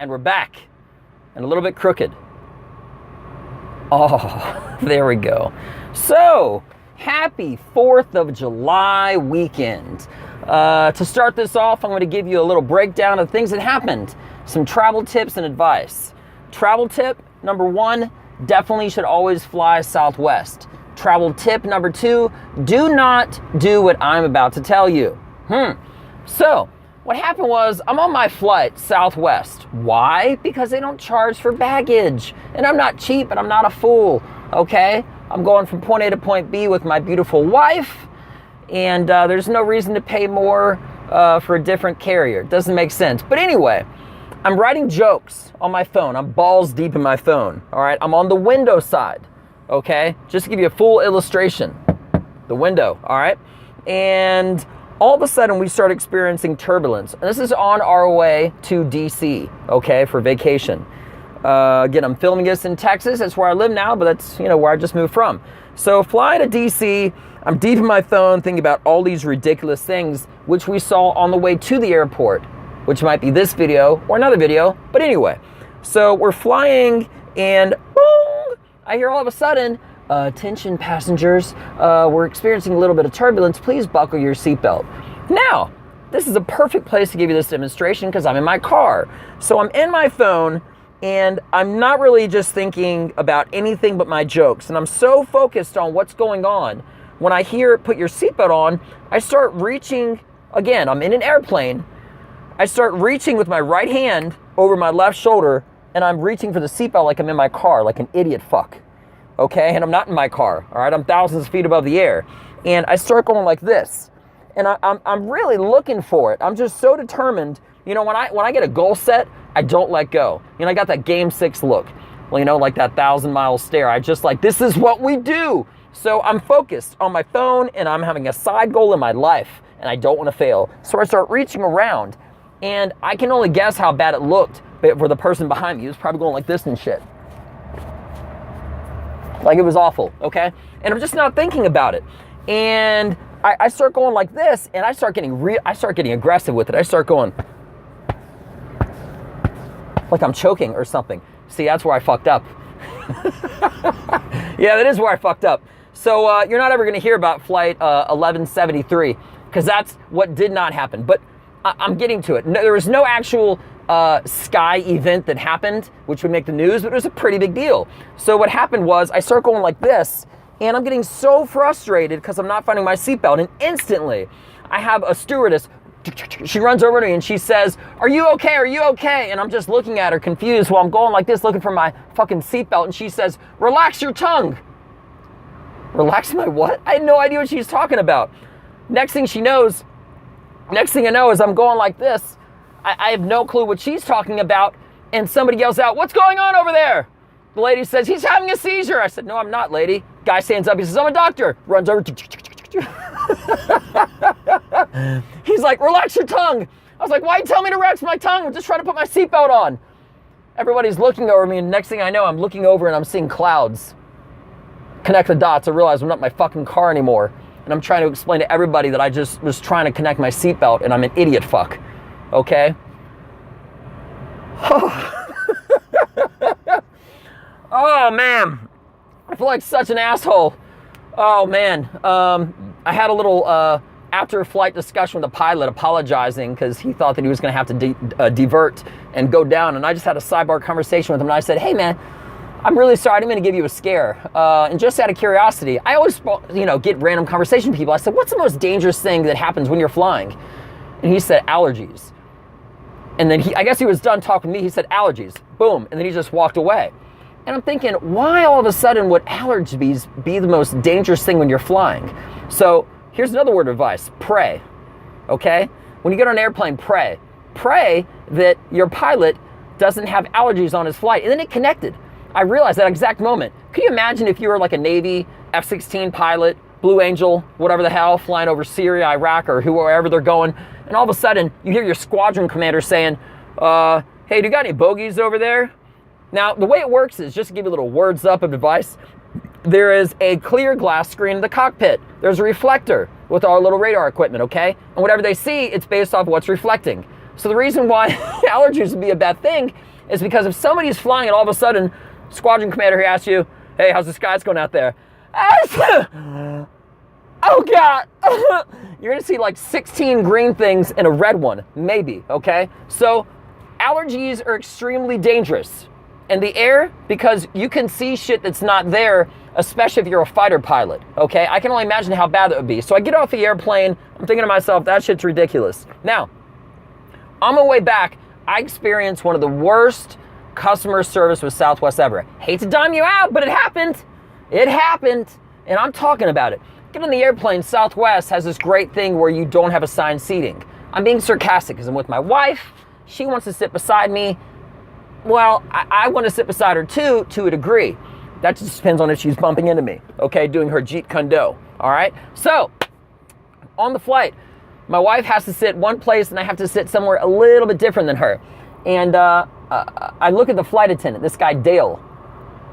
And we're back. And a little bit crooked. Oh, there we go. So, happy 4th of July weekend. To start this off, I'm going to give you a little breakdown of things that happened. Some travel tips and advice. Travel tip number 1, definitely should always fly Southwest. Travel tip number 2, do not do what I'm about to tell you. So, what happened was, I'm on my flight, Southwest. Why? Because they don't charge for baggage. And I'm not cheap and I'm not a fool, okay? I'm going from point A to point B with my beautiful wife. And there's no reason to pay more for a different carrier. It doesn't make sense. But anyway, I'm writing jokes on my phone. I'm balls deep in my phone, all right? I'm on the window side, okay? Just to give you a full illustration. The window, all right? And all of a sudden, we start experiencing turbulence. And this is on our way to DC, okay, for vacation. Again, I'm filming this in Texas. That's where I live now, but that's, where I just moved from. So flying to DC, I'm deep in my phone thinking about all these ridiculous things, which we saw on the way to the airport, which might be this video or another video. But anyway, so we're flying and boom, I hear all of a sudden, attention passengers, we're experiencing a little bit of turbulence. Please buckle your seatbelt. Now, this is a perfect place to give you this demonstration because I'm in my car. So I'm in my phone and I'm not really just thinking about anything but my jokes. And I'm so focused on what's going on. When I hear put your seatbelt on, I start reaching, again, I'm in an airplane. I start reaching with my right hand over my left shoulder and I'm reaching for the seatbelt like I'm in my car, like an idiot fuck. Okay, and I'm not in my car, all right? I'm thousands of feet above the air. And I start going like this. And I'm really looking for it. I'm just so determined. When I get a goal set, I don't let go. I got that game 6 look. Well, like that 1,000-mile stare. I just like, this is what we do. So I'm focused on my phone and I'm having a side goal in my life and I don't want to fail. So I start reaching around and I can only guess how bad it looked for the person behind me. He was probably going like this and shit. Like it was awful, okay? And I'm just not thinking about it. And I start going like this, and I start getting aggressive with it. I start going like I'm choking or something. See, that's where I fucked up. Yeah, that is where I fucked up. So you're not ever going to hear about flight 1173 because that's what did not happen. But I'm getting to it. No, there was no actual sky event that happened, which would make the news, but it was a pretty big deal. So what happened was I start going like this, and I'm getting so frustrated because I'm not finding my seatbelt, and instantly I have a stewardess. She runs over to me and she says, "Are you okay? Are you okay?" And I'm just looking at her confused while I'm going like this, looking for my fucking seatbelt, and she says, "Relax your tongue." Relax my what? I had no idea what she's talking about. Next thing I know is I'm going like this. I have no clue what she's talking about. And somebody yells out, "What's going on over there?" The lady says, "He's having a seizure." I said, "No, I'm not, lady." Guy stands up. He says, "I'm a doctor." Runs over. He's like, "Relax your tongue." I was like, "Why you tell me to relax my tongue? I'm just trying to put my seatbelt on." Everybody's looking over me. And next thing I know, I'm looking over and I'm seeing clouds. Connect the dots. I realize I'm not in my fucking car anymore. And I'm trying to explain to everybody that I just was trying to connect my seatbelt and I'm an idiot fuck. Okay? Oh, man. I feel like such an asshole. Oh, man. I had a little after-flight discussion with the pilot apologizing because he thought that he was going to have to divert and go down. And I just had a sidebar conversation with him. And I said, "Hey, man, I'm really sorry. I didn't mean to give you a scare. And just out of curiosity, I always, get random conversation with people. I said, what's the most dangerous thing that happens when you're flying?" And he said, "Allergies." And then I guess he was done talking to me. He said, "Allergies." Boom. And then he just walked away. And I'm thinking, why all of a sudden would allergies be the most dangerous thing when you're flying? So here's another word of advice. Pray. Okay? When you get on an airplane, pray. Pray that your pilot doesn't have allergies on his flight. And then it connected. I realized that exact moment. Could you imagine if you were like a Navy F-16 pilot, Blue Angel, whatever the hell, flying over Syria, Iraq, or wherever they're going, and all of a sudden you hear your squadron commander saying, "Hey, do you got any bogeys over there?" Now, the way it works is, just to give you a little words up of advice, there is a clear glass screen in the cockpit. There's a reflector with our little radar equipment, okay? And whatever they see, it's based off what's reflecting. So the reason why allergies would be a bad thing is because if somebody is flying and all of a sudden, squadron commander here asks you, hey, how's the skies going out there? Oh God, you're gonna see like 16 green things and a red one, maybe, okay? So allergies are extremely dangerous in the air because you can see shit that's not there, especially if you're a fighter pilot, okay? I can only imagine how bad that would be. So I get off the airplane, I'm thinking to myself, that shit's ridiculous. Now, on my way back, I experienced one of the worst customer service with Southwest ever. Hate to dime you out, but it happened. It happened, and I'm talking about it. Get on the airplane, Southwest has this great thing where you don't have assigned seating. I'm being sarcastic because I'm with my wife. She wants to sit beside me. Well, I want to sit beside her too, to a degree. That just depends on if she's bumping into me, okay, doing her Jeet Kune Do, all right? So, on the flight, my wife has to sit one place and I have to sit somewhere a little bit different than her. And I look at the flight attendant, this guy Dale.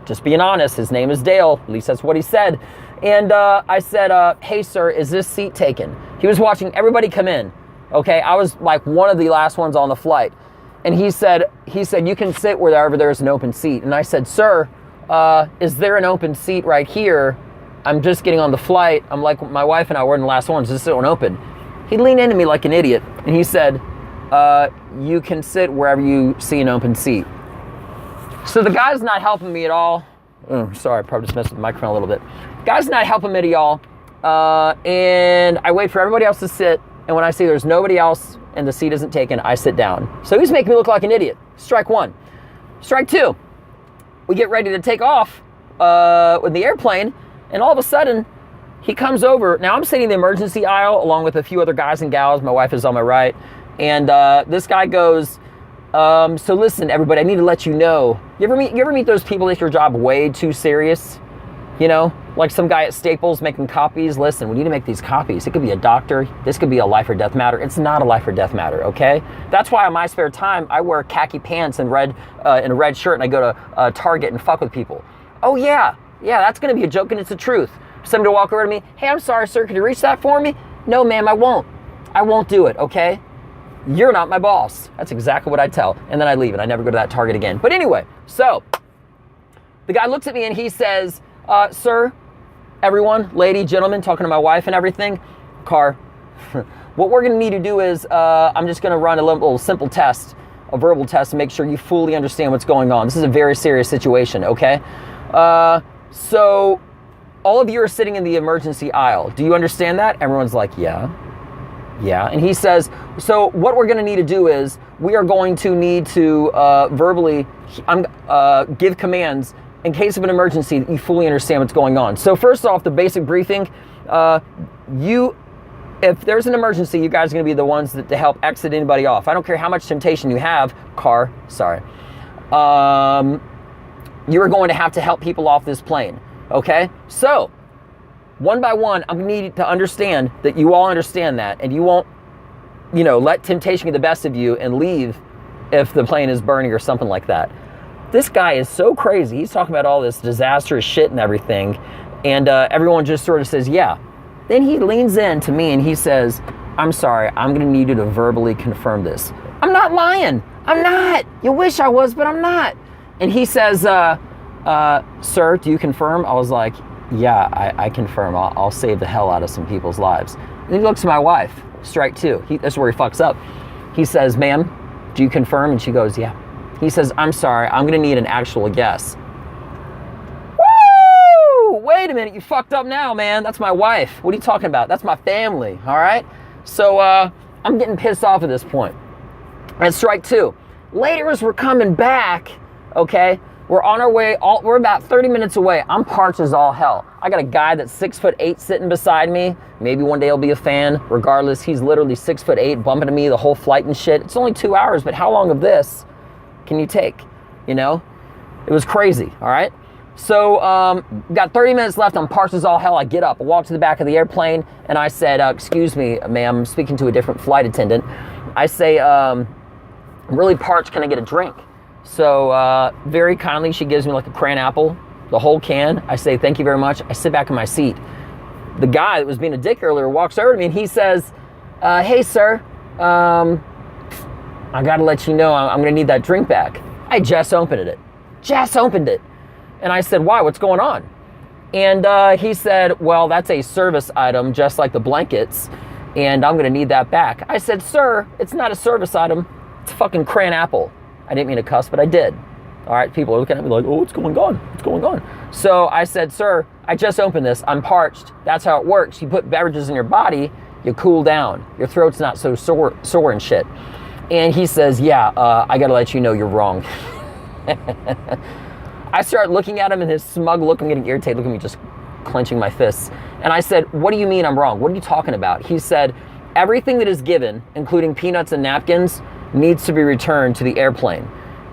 Just being honest, his name is Dale, at least that's what he said. And I said, hey sir, is this seat taken? He was watching everybody come in, okay? I was like one of the last ones on the flight. And he said, you can sit wherever there's an open seat. And I said, sir, is there an open seat right here? I'm just getting on the flight. I'm like, my wife and I were in the last ones, is this one open? He leaned into me like an idiot and he said, you can sit wherever you see an open seat. So the guy's not helping me at all. Oh, sorry, I probably just messed with the microphone a little bit. Guy's not helping me at all. And I wait for everybody else to sit. And when I see there's nobody else and the seat isn't taken, I sit down. So he's making me look like an idiot. Strike one. Strike two. We get ready to take off with the airplane. And all of a sudden, he comes over. Now I'm sitting in the emergency aisle along with a few other guys and gals. My wife is on my right. And this guy goes, so listen, everybody, I need to let you know. You ever meet those people that take your job way too serious? You know, like some guy at Staples making copies. Listen, we need to make these copies. It could be a doctor. This could be a life or death matter. It's not a life or death matter, okay? That's why on my spare time, I wear khaki pants and a red shirt and I go to Target and fuck with people. Oh yeah, that's gonna be a joke and it's the truth. Somebody will walk over to me, hey, I'm sorry, sir, could you reach that for me? No, ma'am, I won't. I won't do it, okay? You're not my boss. That's exactly what I tell. And then I leave and I never go to that Target again. But anyway, so the guy looks at me and he says, sir, everyone, lady, gentleman, talking to my wife and everything, car, what we're gonna need to do is, I'm just gonna run a little simple test, a verbal test to make sure you fully understand what's going on. This is a very serious situation, okay? So all of you are sitting in the emergency aisle. Do you understand that? Everyone's like, yeah. And he says, so what we're going to need to do is we are going to need to verbally give commands in case of an emergency that you fully understand what's going on. So first off, the basic briefing, if there's an emergency, you guys are going to be the ones to help exit anybody off. I don't care how much temptation you have, you are going to have to help people off this plane, okay? So one by one, I'm going to need to understand that you all understand that and you won't, let temptation get the best of you and leave if the plane is burning or something like that. This guy is so crazy. He's talking about all this disastrous shit and everything. And everyone just sort of says, yeah. Then he leans in to me and he says, I'm sorry, I'm going to need you to verbally confirm this. I'm not lying. I'm not. You wish I was, but I'm not. And he says, sir, do you confirm? I was like, yeah, I confirm. I'll save the hell out of some people's lives. And he looks at my wife, strike two. That's where he fucks up. He says, ma'am, do you confirm? And she goes, yeah. He says, I'm sorry, I'm gonna need an actual guess. Woo! Wait a minute, you fucked up now, man. That's my wife. What are you talking about? That's my family, all right? So I'm getting pissed off at this point. And strike two. Later as we're coming back, okay, we're on our way, we're about 30 minutes away. I'm parched as all hell. I got a guy that's 6'8" sitting beside me. Maybe one day he'll be a fan. Regardless, he's literally 6'8", bumping to me the whole flight and shit. It's only 2 hours, but how long of this can you take? It was crazy, all right? So, got 30 minutes left. I'm parched as all hell. I get up, I walk to the back of the airplane, and I said, excuse me, ma'am, I'm speaking to a different flight attendant. I say, I'm really parched, can I get a drink? So very kindly, she gives me like a cran apple, the whole can. I say, thank you very much. I sit back in my seat. The guy that was being a dick earlier walks over to me and he says, hey, sir, I got to let you know I'm going to need that drink back. I just opened it. Just opened it. And I said, why? What's going on? And he said, well, that's a service item, just like the blankets, and I'm going to need that back. I said, sir, it's not a service item. It's a fucking cran apple. I didn't mean to cuss, but I did. All right, people are looking at me like, oh, what's going on? What's going on? So I said, sir, I just opened this. I'm parched. That's how it works. You put beverages in your body, you cool down. Your throat's not so sore and shit. And he says, yeah, I got to let you know you're wrong. I start looking at him and his smug look, I'm getting irritated, look at me just clenching my fists. And I said, what do you mean I'm wrong? What are you talking about? He said, everything that is given, including peanuts and napkins, needs to be returned to the airplane.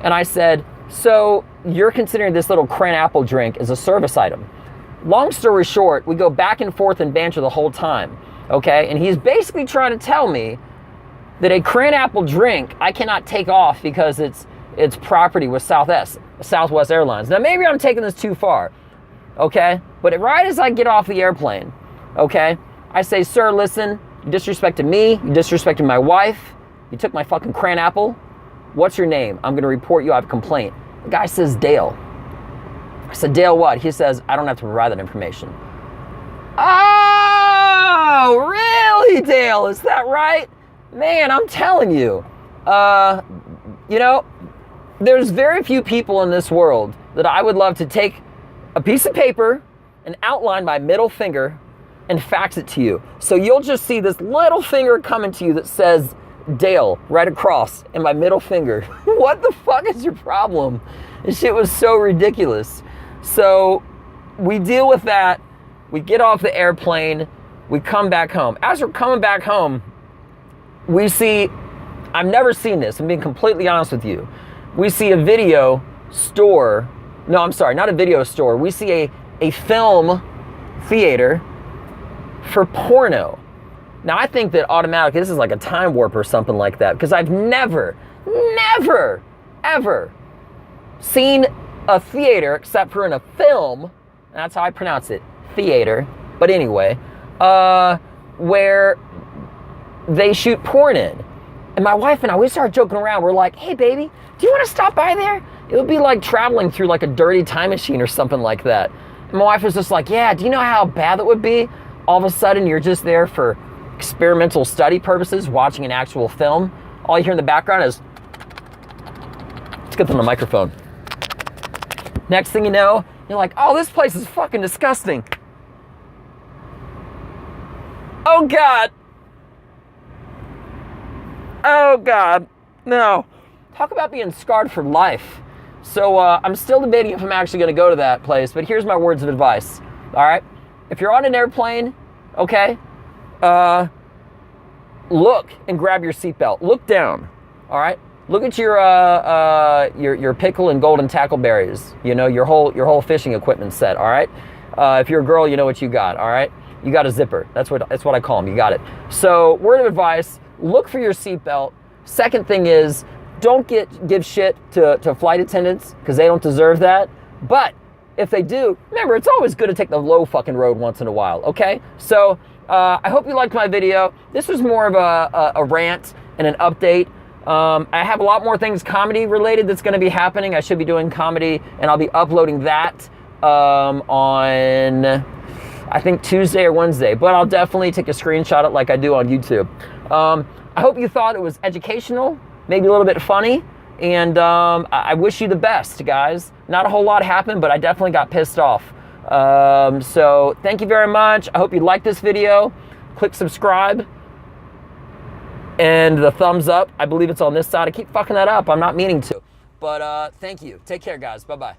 And I said, so you're considering this little cran apple drink as a service item. Long story short, we go back and forth and banter the whole time, okay? And he's basically trying to tell me that a cran apple drink I cannot take off because it's property with Southwest Airlines. Now, maybe I'm taking this too far, okay? But right as I get off the airplane, okay, I say, sir, listen, you disrespected me, you disrespected my wife, you took my fucking cran apple. What's your name? I'm going to report you. I have a complaint. The guy says, Dale. I said, Dale what? He says, I don't have to provide that information. Oh, really, Dale? Is that right? Man, I'm telling you. You know, there's very few people in this world that I would love to take a piece of paper and outline my middle finger and fax it to you. So you'll just see this little finger coming to you that says Dale right across and my middle finger. What the fuck is your problem? This shit was so ridiculous. So we deal with that. We get off the airplane. We come back home. As we're coming back home, we see, I've never seen this. I'm being completely honest with you. We see a video store. No, I'm sorry, not a video store. We see a film theater for porno. Now, I think that automatically this is like a time warp or something like that, because I've never, ever seen a theater except for in a film, that's how I pronounce it, theater, but anyway, where they shoot porn in. And my wife and I, we started joking around. We're like, hey, baby, do you want to stop by there? It would be like traveling through like a dirty time machine or something like that. And my wife was just like, yeah, do you know how bad that would be? All of a sudden, you're just there for experimental study purposes, watching an actual film. All you hear in the background is, let's get them the microphone. Next thing you know, you're like, oh, this place is fucking disgusting. Oh, God. Oh, God. No. Talk about being scarred for life. So I'm still debating if I'm actually going to go to that place, but here's my words of advice. All right? If you're on an airplane, okay, look and grab your seatbelt. Look down. All right? Look at your pickle and golden tackleberries. You know, your whole fishing equipment set. All right? If you're a girl, you know what you got. All right? You got a zipper. That's what I call them. You got it. So, word of advice: look for your seatbelt. Second thing is, don't give shit to flight attendants, because they don't deserve that. But if they do, remember, it's always good to take the low fucking road once in a while. Okay? So, I hope you liked my video. This was more of a rant and an update. I have a lot more things comedy related that's going to be happening. I should be doing comedy, and I'll be uploading that on, I think, Tuesday or Wednesday. But I'll definitely take a screenshot of it like I do on YouTube. I hope you thought it was educational, maybe a little bit funny, and I wish you the best, guys. Not a whole lot happened, but I definitely got pissed off. So thank you very much. I hope you liked this video. Click subscribe and the thumbs up. I believe it's on this side. I keep fucking that up. I'm not meaning to. But thank you. Take care, guys. Bye-bye.